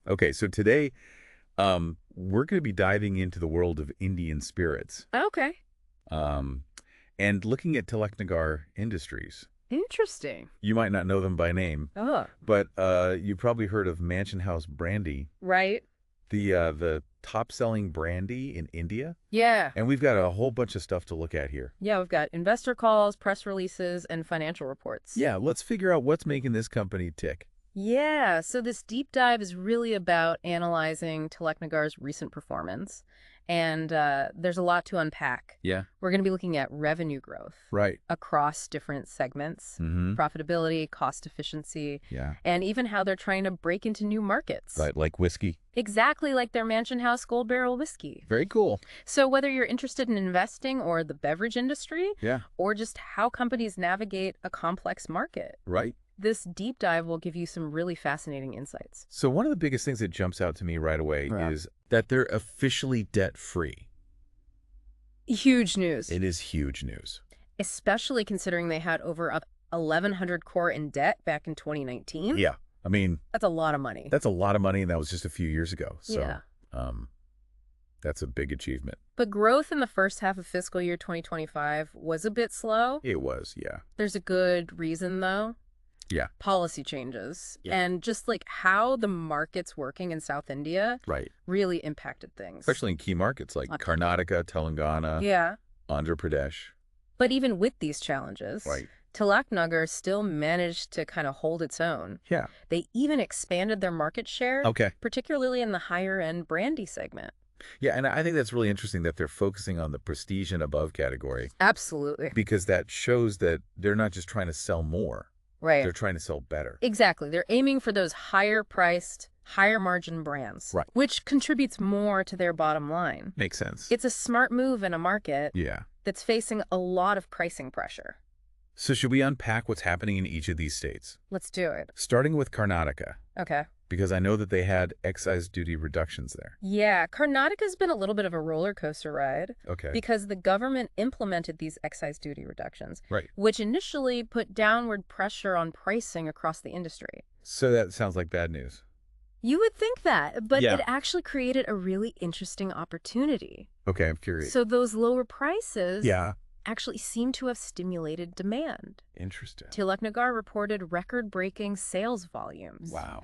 Okay, so today we're going to be diving into the world of Indian spirits Okay. um, and looking at Tilaknagar Industries. Interesting. You might not know them by name, Oh, but you probably heard of Mansion House Brandy, right. the top-selling brandy in India. Yeah. And we've got a whole bunch of stuff to look at here. Yeah, we've got investor calls, press releases, and financial reports. Yeah, let's figure out what's making this company tick. Yeah, so this deep dive is really about analyzing Tilaknagar's recent performance. And there's a lot to unpack. Yeah. We're going to be looking at revenue growth Right. across different segments, Mm-hmm. profitability, cost efficiency, Yeah. and even how they're trying to break into new markets. Right, like whiskey. Exactly like their Mansion House Gold Barrel whiskey. Very cool. So whether you're interested in investing or the beverage industry, Yeah. or just how companies navigate a complex market, Right. this deep dive will give you some really fascinating insights. So one of the biggest things that jumps out to me right away Yeah. is that they're officially debt-free. Huge news, It is huge news. especially considering they had over 1,100 crore in debt back in 2019. Yeah. I mean, That's a lot of money. that's a lot of money, and that was just a few years ago. So Yeah. that's a big achievement. But growth in the first half of fiscal year 2025 was a bit slow. It was, yeah. There's a good reason, though. Yeah. Policy changes. Yeah. And just like how the market's working in South India Right. really impacted things. Especially in key markets like Karnataka, Telangana, Yeah. Andhra Pradesh. But even with these challenges, Right. Tilaknagar still managed to kind of hold its own. Yeah. They even expanded their market share, Okay. particularly in the higher-end brandy segment. Yeah, and I think that's really interesting that they're focusing on the prestige and above category Absolutely. because that shows that they're not just trying to sell more. Right. They're trying to sell better. Exactly. They're aiming for those higher-priced, higher-margin brands, Right. which contributes more to their bottom line. Makes sense. It's a smart move in a market Yeah. that's facing a lot of pricing pressure. So should we unpack what's happening in each of these states? Let's do it. Starting with Karnataka, Okay. because I know that they had excise duty reductions there. Yeah, Karnataka's been a little bit of a roller coaster ride Okay. because the government implemented these excise duty reductions, Right. which initially put downward pressure on pricing across the industry. So that sounds like bad news. You would think that, but Yeah. it actually created a really interesting opportunity. Okay, I'm curious. So those lower prices Yeah. actually seem to have stimulated demand. Interesting. Tilaknagar reported record-breaking sales volumes Wow.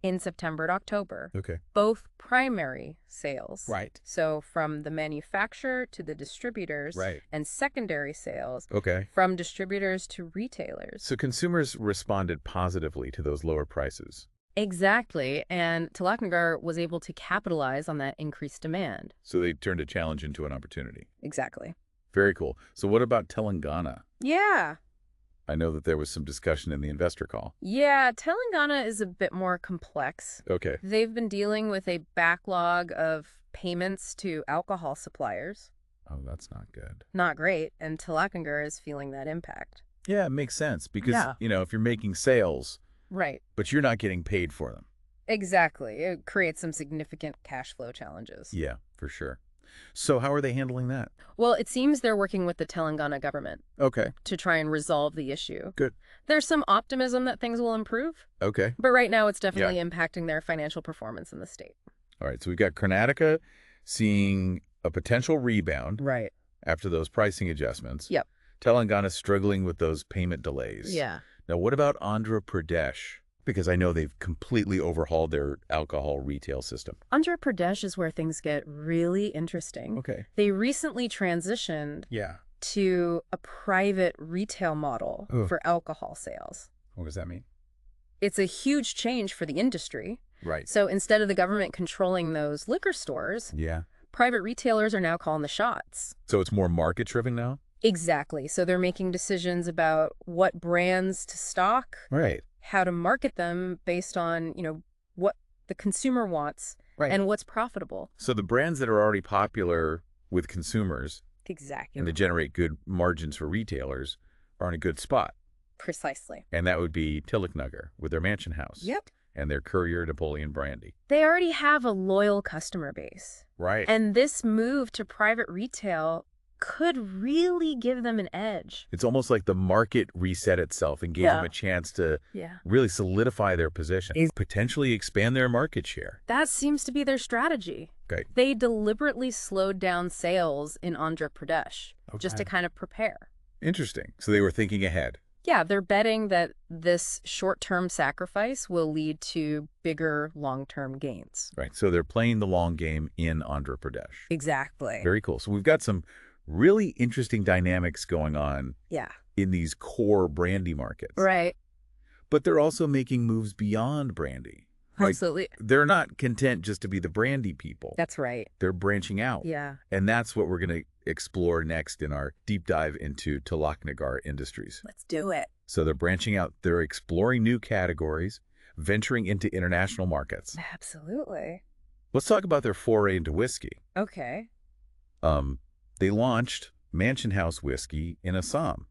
in September and October, Okay. both primary sales. Right. So from the manufacturer to the distributors, Right. and secondary sales Okay. from distributors to retailers. So consumers responded positively to those lower prices. Exactly, and Tilaknagar was able to capitalize on that increased demand. So they turned a challenge into an opportunity. Exactly. Very cool. So what about Telangana? Yeah. I know that there was some discussion in the investor call. Yeah, Telangana is a bit more complex. Okay. They've been dealing with a backlog of payments to alcohol suppliers. Oh, that's not good. Not great, and Tilaknagar is feeling that impact. Yeah, it makes sense because, Yeah. if you're making sales, Right. but you're not getting paid for them. Exactly. It creates some significant cash flow challenges. Yeah, for sure. So how are they handling that? Well, it seems they're working with the Telangana government Okay. to try and resolve the issue. Good. There's some optimism that things will improve, Okay. but right now it's definitely impacting their financial performance in the state. All right. So we've got Karnataka seeing a potential rebound Right. after those pricing adjustments. Yep. Telangana struggling with those payment delays. Yeah. Now, what about Andhra Pradesh? Because I know they've completely overhauled their alcohol retail system. Andhra Pradesh is where things get really interesting. Okay. They recently transitioned Yeah. to a private retail model Ugh. for alcohol sales. What does that mean? It's a huge change for the industry. Right. So instead of the government controlling those liquor stores, Yeah. private retailers are now calling the shots. So it's more market-driven now? Exactly. So they're making decisions about what brands to stock, Right. how to market them based on, what the consumer wants Right. and what's profitable. So the brands that are already popular with consumers Exactly. and that generate good margins for retailers are in a good spot. Precisely. And that would be Tilaknagar with their Mansion House. Yep. And their Courier Napoleon Brandy. They already have a loyal customer base. Right. And this move to private retail could really give them an edge. It's almost like the market reset itself and gave them a chance to really solidify their position, potentially expand their market share. That seems to be their strategy. Okay. They deliberately slowed down sales in Andhra Pradesh just to kind of prepare. Interesting. So they were thinking ahead. Yeah, they're betting that this short-term sacrifice will lead to bigger long-term gains. Right. So they're playing the long game in Andhra Pradesh. Exactly. Very cool. So we've got some really interesting dynamics going on in these core brandy markets. Right. But they're also making moves beyond brandy. Absolutely. They're not content just to be the brandy people. That's right. They're branching out. Yeah. And that's what we're going to explore next in our deep dive into Tilaknagar Industries. Let's do it. So they're branching out. They're exploring new categories, venturing into international markets. Absolutely. Let's talk about their foray into whiskey. Okay. They launched Mansion House whiskey in Assam.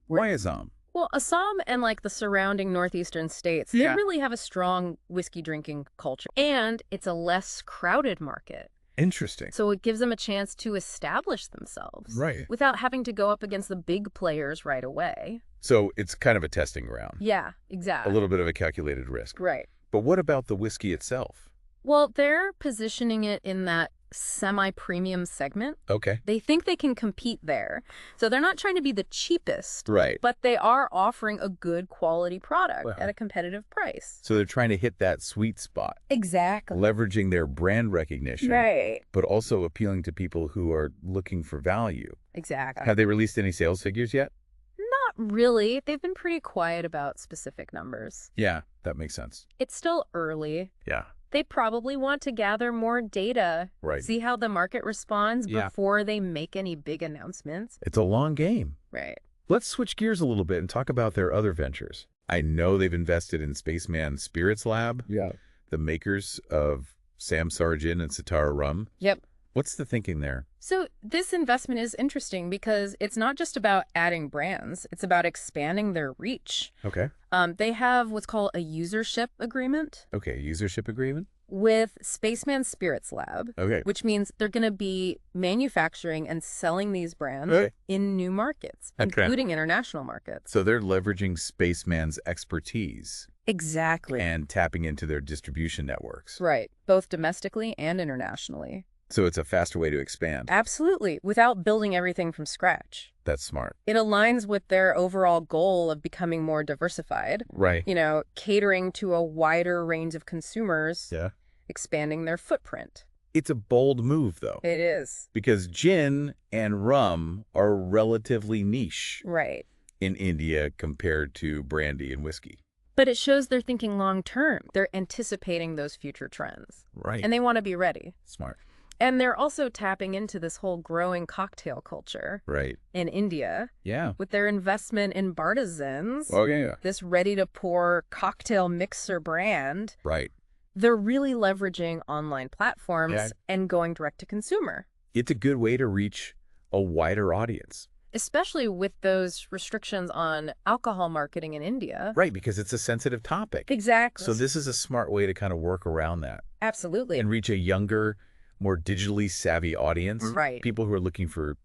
Why Assam? Well, Assam and like the surrounding northeastern states, they really have a strong whiskey drinking culture. And it's a less crowded market. Interesting. So it gives them a chance to establish themselves. Right. Without having to go up against the big players right away. So it's kind of a testing ground. Yeah, exactly. A little bit of a calculated risk. Right. But what about the whiskey itself? Well, they're positioning it in that semi-premium segment. Okay. They think they can compete there. So they're not trying to be the cheapest. Right. But they are offering a good quality product at a competitive price. So they're trying to hit that sweet spot. Exactly. Leveraging their brand recognition. Right. But also appealing to people who are looking for value. Exactly. Have they released any sales figures yet? Not really. They've been pretty quiet about specific numbers. Yeah, that makes sense. It's still early. Yeah. They probably want to gather more data, see how the market responds before they make any big announcements. It's a long game. Right. Let's switch gears a little bit and talk about their other ventures. I know they've invested in Spaceman Spirits Lab, the makers of Sam Sargent and Sitara Rum. Yep. What's the thinking there? So this investment is interesting because it's not just about adding brands. It's about expanding their reach. Okay. They have what's called a usership agreement. Okay, usership agreement? With Spaceman Spirits Lab, which means they're going to be manufacturing and selling these brands in new markets, including international markets. So they're leveraging Spaceman's expertise. Exactly. And tapping into their distribution networks. Right, both domestically and internationally. So it's a faster way to expand. Absolutely, without building everything from scratch. That's smart. It aligns with their overall goal of becoming more diversified. Right. You know, catering to a wider range of consumers. Yeah. Expanding their footprint. It's a bold move, though. It is. Because gin and rum are relatively niche. Right. In India compared to brandy and whiskey. But it shows they're thinking long term. They're anticipating those future trends. Right. And they want to be ready. Smart. And they're also tapping into this whole growing cocktail culture. Right. In India. Yeah. With their investment in Bartisans. Oh, yeah. This ready-to-pour cocktail mixer brand. Right. They're really leveraging online platforms and going direct to consumer. It's a good way to reach a wider audience. Especially with those restrictions on alcohol marketing in India. Right, because it's a sensitive topic. Exactly. So this is a smart way to kind of work around that. Absolutely. And reach a younger, more digitally savvy audience. Right. People who are looking for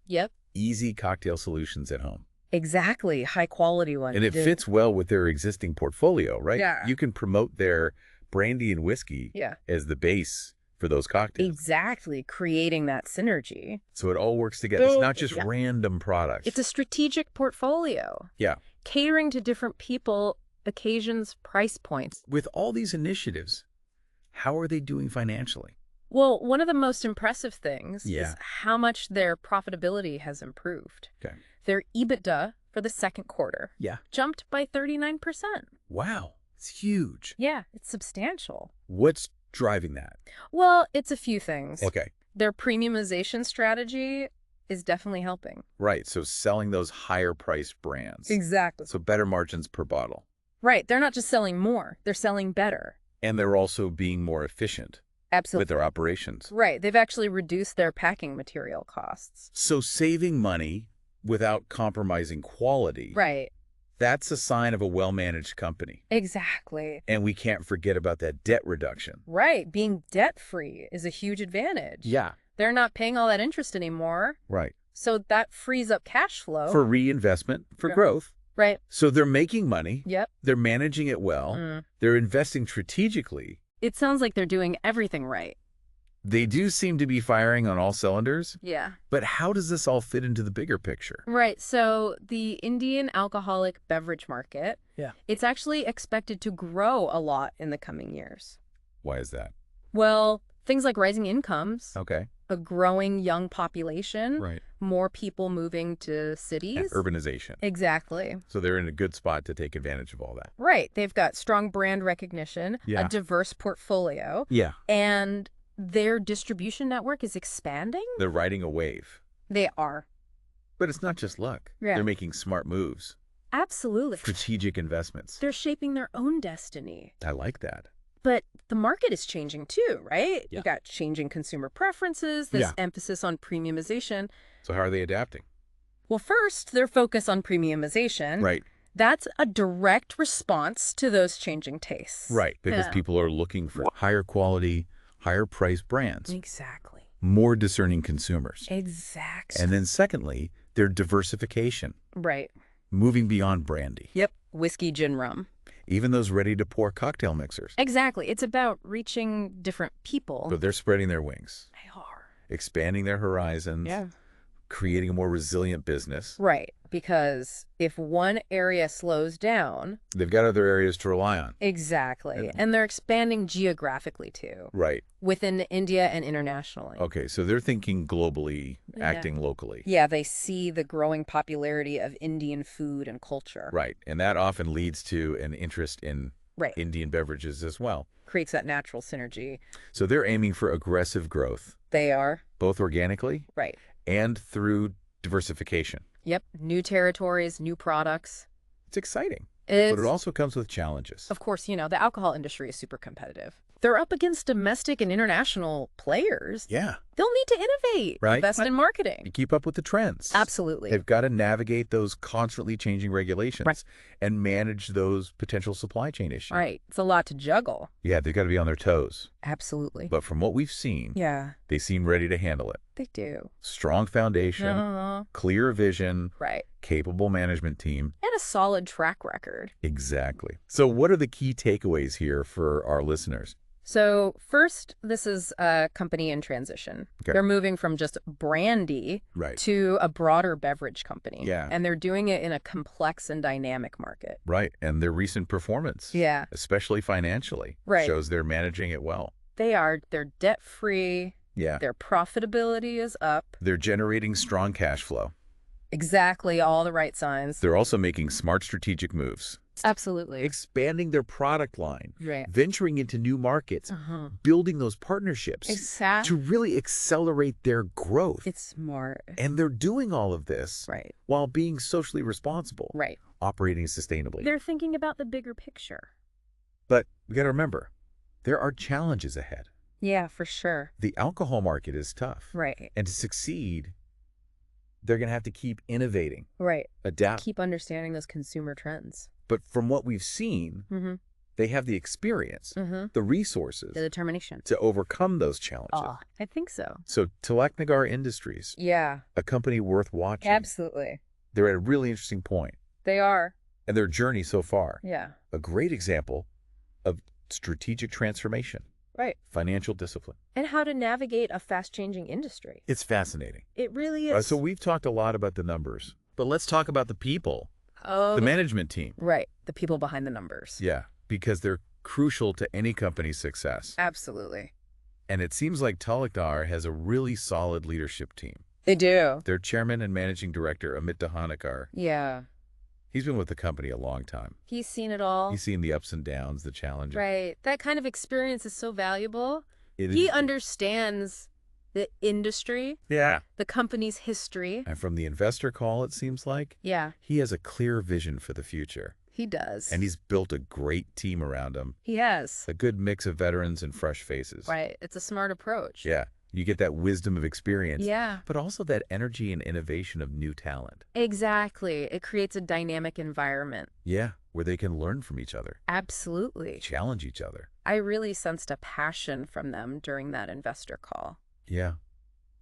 easy cocktail solutions at home. Exactly. High quality ones. And it fits well with their existing portfolio, right? Yeah. You can promote their brandy and whiskey as the base for those cocktails. Exactly. Creating that synergy. So it all works together. It's not just random products. It's a strategic portfolio. Yeah. Catering to different people, occasions, price points. With all these initiatives, how are they doing financially? Well, one of the most impressive things Yeah. is how much their profitability has improved. Okay. Their EBITDA for the second quarter jumped by 39%. Wow. It's huge. Yeah, it's substantial. What's driving that? Well, it's a few things. Okay. Their premiumization strategy is definitely helping. Right. So selling those higher priced brands. Exactly. So better margins per bottle. Right. They're not just selling more. They're selling better. And they're also being more efficient. Absolutely. With their operations. Right. They've actually reduced their packing material costs. So saving money without compromising quality. Right. That's a sign of a well-managed company. Exactly. And we can't forget about that debt reduction. Right. Being debt-free is a huge advantage. Yeah. They're not paying all that interest anymore. Right. So that frees up cash flow. For reinvestment, for growth. Right. So they're making money. Yep. They're managing it well. They're investing strategically. It sounds like they're doing everything right. They do seem to be firing on all cylinders. Yeah. But how does this all fit into the bigger picture? Right. So the Indian alcoholic beverage market, it's actually expected to grow a lot in the coming years. Why is that? Well, things like rising incomes. Okay. A growing young population. Right. More people moving to cities. And urbanization. Exactly. So they're in a good spot to take advantage of all that. Right. They've got strong brand recognition, a diverse portfolio. Yeah. And their distribution network is expanding. They're riding a wave. They are. But it's not just luck. Yeah. They're making smart moves. Absolutely. Strategic investments. They're shaping their own destiny. I like that. But the market is changing too, right? Yeah. You got changing consumer preferences, this emphasis on premiumization. So how are they adapting? Well, first, their focus on premiumization. Right. That's a direct response to those changing tastes. Right, because people are looking for higher quality, higher priced brands. Exactly. More discerning consumers. Exactly. And then secondly, their diversification. Right. Moving beyond brandy. Yep. Whiskey, gin, rum. Even those ready-to-pour cocktail mixers. Exactly. It's about reaching different people. But they're spreading their wings. They are. Expanding their horizons. Yeah. Creating a more resilient business. Right. Because if one area slows down... they've got other areas to rely on. Exactly. And they're expanding geographically, too. Right. Within India and internationally. Okay, so they're thinking globally, acting locally. Yeah, they see the growing popularity of Indian food and culture. Right, and that often leads to an interest in Indian beverages as well. Creates that natural synergy. So they're aiming for aggressive growth. They are. Both organically. Right. And through diversification. Yep. New territories, new products. It's exciting. But it also comes with challenges. Of course, you know, the alcohol industry is super competitive. They're up against domestic and international players. Yeah. They'll need to innovate, invest in marketing. And keep up with the trends. Absolutely. They've got to navigate those constantly changing regulations and manage those potential supply chain issues. Right. It's a lot to juggle. Yeah, they've got to be on their toes. Absolutely. But from what we've seen, they seem ready to handle it. They do. Strong foundation, clear vision, capable management team. And a solid track record. Exactly. So what are the key takeaways here for our listeners? So first, this is a company in transition. They're moving from just brandy to a broader beverage company. Yeah. And they're doing it in a complex and dynamic market. Right. And their recent performance, especially financially, shows they're managing it well. They are. They're debt-free. Yeah. Their profitability is up. They're generating strong cash flow. Exactly. All the right signs. They're also making smart strategic moves. Absolutely. Expanding their product line, right. Venturing into new markets, building those partnerships to really accelerate their growth. It's smart. And they're doing all of this while being socially responsible, operating sustainably. They're thinking about the bigger picture. But we got to remember, there are challenges ahead. Yeah, for sure. The alcohol market is tough. Right. And to succeed, they're going to have to keep innovating. Right. Adapt. Keep understanding those consumer trends. But from what we've seen, they have the experience, the resources, the determination to overcome those challenges. Oh, I think so. So Tilaknagar Industries, a company worth watching. Absolutely. They're at a really interesting point. They are. And their journey so far. Yeah. A great example of strategic transformation. Right. Financial discipline. And how to navigate a fast-changing industry. It's fascinating. It really is. So we've talked a lot about the numbers, but let's talk about the people. The management team. Right. The people behind the numbers. Yeah, because they're crucial to any company's success. Absolutely. And it seems like Tilaknagar has a really solid leadership team. They do. Their chairman and managing director, Amit Dahanekar. Yeah. He's been with the company a long time. He's seen it all. He's seen the ups and downs, the challenges. Right. That kind of experience is so valuable. He understands the industry. Yeah. The company's history. And from the investor call, it seems like. Yeah. He has a clear vision for the future. He does. And he's built a great team around him. He has. A good mix of veterans and fresh faces. Right. It's a smart approach. Yeah. You get that wisdom of experience. Yeah. But also that energy and innovation of new talent. Exactly. It creates a dynamic environment. Yeah. Where they can learn from each other. Absolutely. Challenge each other. I really sensed a passion from them during that investor call. Yeah.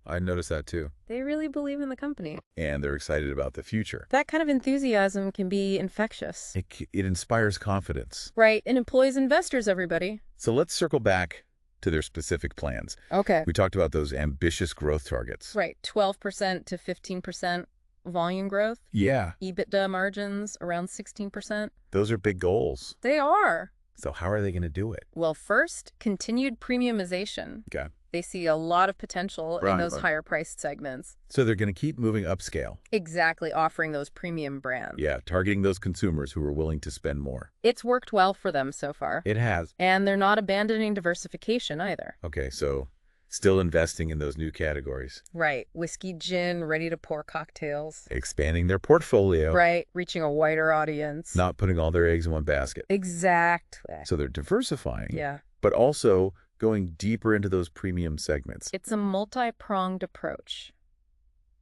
I noticed that too. They really believe in the company. And they're excited about the future. That kind of enthusiasm can be infectious. It inspires confidence. Right, and employs investors, everybody. So let's circle back to their specific plans. Okay. We talked about those ambitious growth targets. Right, 12% to 15% volume growth. Yeah. EBITDA margins around 16%. Those are big goals. They are. So how are they going to do it? Well, first, continued premiumization. Okay. They see a lot of potential in those higher-priced segments. So they're going to keep moving upscale. Exactly, offering those premium brands. Yeah, targeting those consumers who are willing to spend more. It's worked well for them so far. It has. And they're not abandoning diversification either. Okay, so still investing in those new categories. Right. Whiskey, gin, ready-to-pour cocktails. Expanding their portfolio. Right. Reaching a wider audience. Not putting all their eggs in one basket. Exactly. So they're diversifying. Yeah. But also going deeper into those premium segments. It's a multi-pronged approach.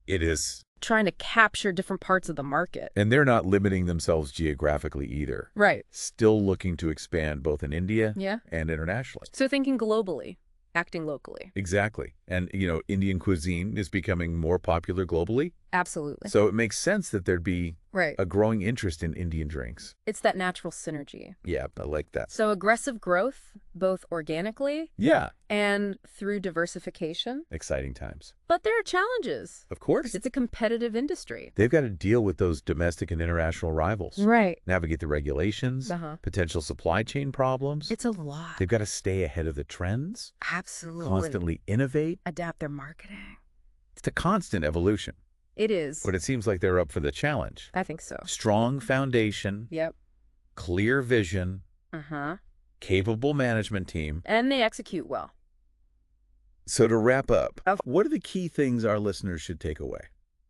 It is. Trying to capture different parts of the market. And they're not limiting themselves geographically either. Right. Still looking to expand both in India and internationally. So thinking globally, acting locally. Exactly. And, Indian cuisine is becoming more popular globally. Absolutely. So it makes sense that there'd be a growing interest in Indian drinks. It's that natural synergy. Yeah, I like that. So aggressive growth, both organically and through diversification. Exciting times. But there are challenges. Of course. It's a competitive industry. They've got to deal with those domestic and international rivals. Right. Navigate the regulations, potential supply chain problems. It's a lot. They've got to stay ahead of the trends. Absolutely. Constantly innovate. Adapt their marketing. It's a constant evolution. It is. But it seems like they're up for the challenge. I think so. Strong foundation. Yep. Clear vision. Capable management team. And they execute well. So to wrap up, what are the key things our listeners should take away?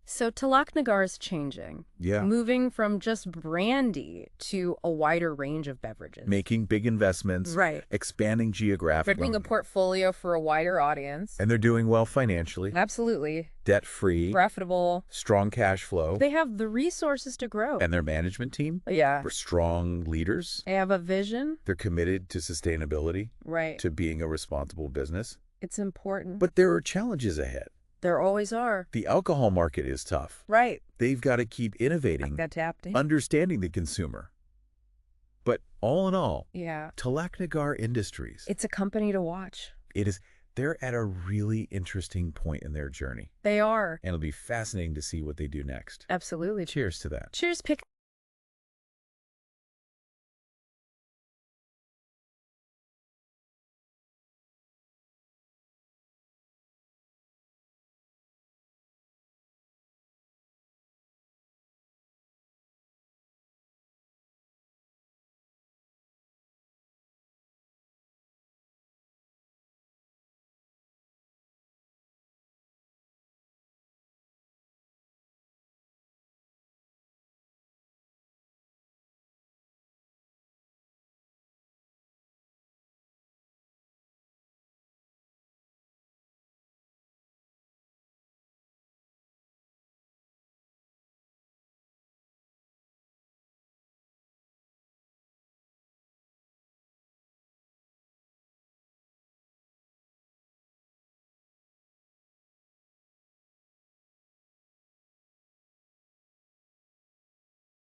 So Tilaknagar is changing. Yeah. Moving from just brandy to a wider range of beverages. Making big investments. Right. Expanding geographically. Building a portfolio for a wider audience. And they're doing well financially. Absolutely. Debt-free. Profitable. Strong cash flow. They have the resources to grow. And their management team. Yeah. Are strong leaders. They have a vision. They're committed to sustainability. Right. To being a responsible business. It's important. But there are challenges ahead. There always are. The alcohol market is tough. Right. They've got to keep innovating, understanding the consumer. But all in all, Tilaknagar Industries. It's a company to watch. It is. They're at a really interesting point in their journey. They are. And it'll be fascinating to see what they do next. Absolutely. Cheers to that. Cheers, Pick.